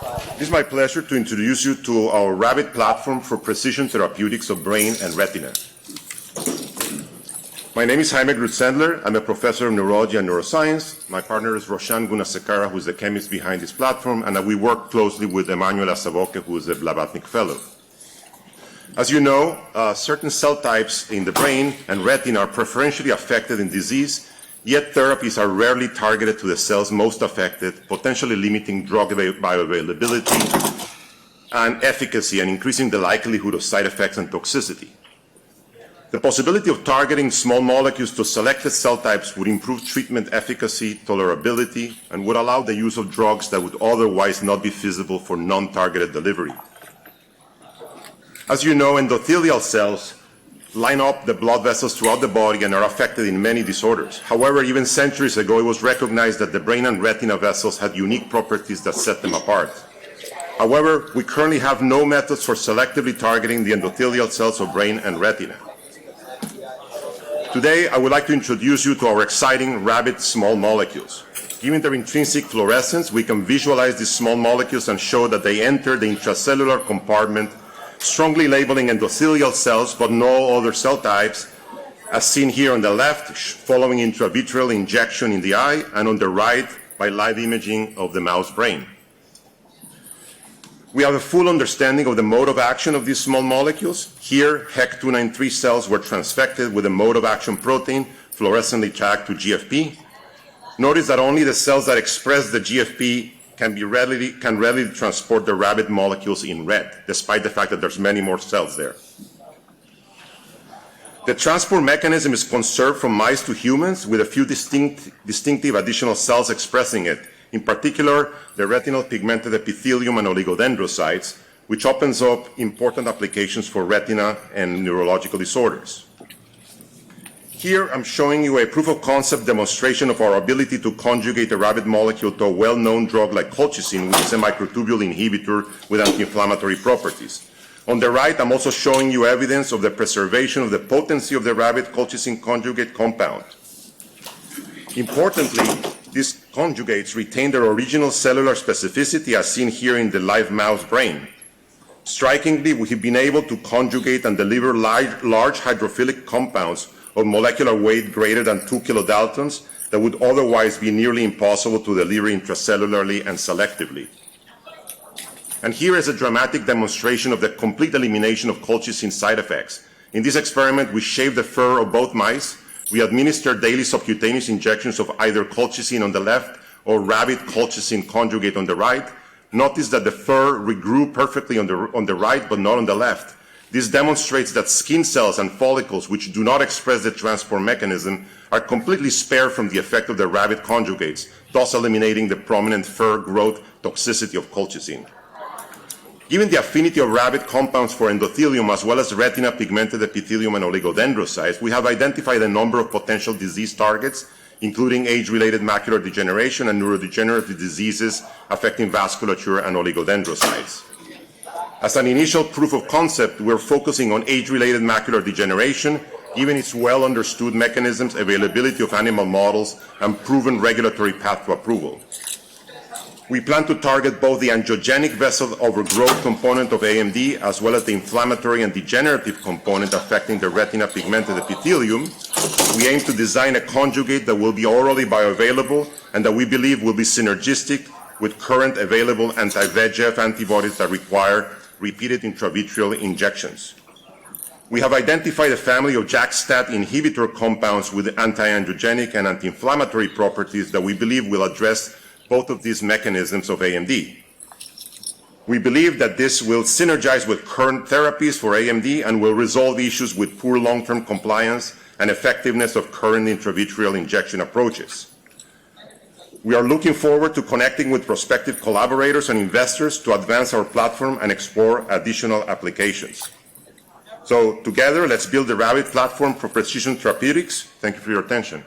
It is my pleasure to introduce you to our rabbit platform for precision therapeutics of brain and retina. My name is Jaime Grutzendler. I'm a professor of neurology and neuroscience. My partner is Roshan Gunasekara, who is the chemist behind this platform, and we work closely with Emmanuel Asaboke, who is a Blavatnik Fellow. As you know, certain cell types in the brain and retina are preferentially affected in disease, yet therapies are rarely targeted to the cells most affected, potentially limiting drug bioavailability and efficacy and increasing the likelihood of side effects and toxicity. The possibility of targeting small molecules to selected cell types would improve treatment efficacy, tolerability, and would allow the use of drugs that would otherwise not be feasible for non-targeted delivery. As you know, endothelial cells line up the blood vessels throughout the body and are affected in many disorders. However, even centuries ago, it was recognized that the brain and retina vessels had unique properties that set them apart. However, we currently have no methods for selectively targeting the endothelial cells of brain and retina. Today, I would like to introduce you to our exciting rabbit small molecules. Given their intrinsic fluorescence, we can visualize these small molecules and show that they enter the intracellular compartment, strongly labeling endothelial cells but no other cell types, as seen here on the left, following intravitreal injection in the eye, and on the right by live imaging of the mouse brain. We have a full understanding of the mode of action of these small molecules. Here, HEC293 cells were transfected with a mode of action protein fluorescently tagged to GFP. Notice that only the cells that express the GFP can readily transport the rabbit molecules in red, despite the fact that there's many more cells there. The transport mechanism is conserved from mice to humans with a few distinctive additional cells expressing it, in particular the retinal pigmented epithelium and oligodendrocytes, which opens up important applications for retina and neurological disorders. Here, I'm showing you a proof of concept demonstration of our ability to conjugate a rabbit molecule to a well-known drug like colchicine, which is a microtubule inhibitor with anti-inflammatory properties. On the right, I'm also showing you evidence of the preservation of the potency of the rabbit colchicine conjugate compound. Importantly, these conjugates retain their original cellular specificity as seen here in the live mouse brain. Strikingly, we have been able to conjugate and deliver large hydrophilic compounds of molecular weight greater than 2 kilodaltons that would otherwise be nearly impossible to deliver intracellularly and selectively. And here is a dramatic demonstration of the complete elimination of colchicine side effects. In this experiment, we shaved the fur of both mice. We administered daily subcutaneous injections of either colchicine on the left or rabbit colchicine conjugate on the right. Notice that the fur regrew perfectly on the right but not on the left. This demonstrates that skin cells and follicles which do not express the transport mechanism are completely spared from the effect of the rabbit conjugates, thus eliminating the prominent fur growth toxicity of colchicine. Given the affinity of rabbit compounds for endothelium as well as retina pigmented epithelium and oligodendrocytes, we have identified a number of potential disease targets, including age-related macular degeneration and neurodegenerative diseases affecting vasculature and oligodendrocytes. As an initial proof of concept, we're focusing on age-related macular degeneration, given its well-understood mechanisms, availability of animal models, and proven regulatory path to approval. We plan to target both the angiogenic vessel overgrowth component of AMD as well as the inflammatory and degenerative component affecting the retina pigmented epithelium. We aim to design a conjugate that will be orally bioavailable and that we believe will be synergistic with current available anti-VEGF antibodies that require repeated intravitreal injections. We have identified a family of JAK-STAT inhibitor compounds with anti-angiogenic and anti-inflammatory properties that we believe will address both of these mechanisms of AMD. We believe that this will synergize with current therapies for AMD and will resolve issues with poor long-term compliance and effectiveness of current intravitreal injection approaches. We are looking forward to connecting with prospective collaborators and investors to advance our platform and explore additional applications. So together, let's build the rabbit platform for precision therapeutics. Thank you for your attention.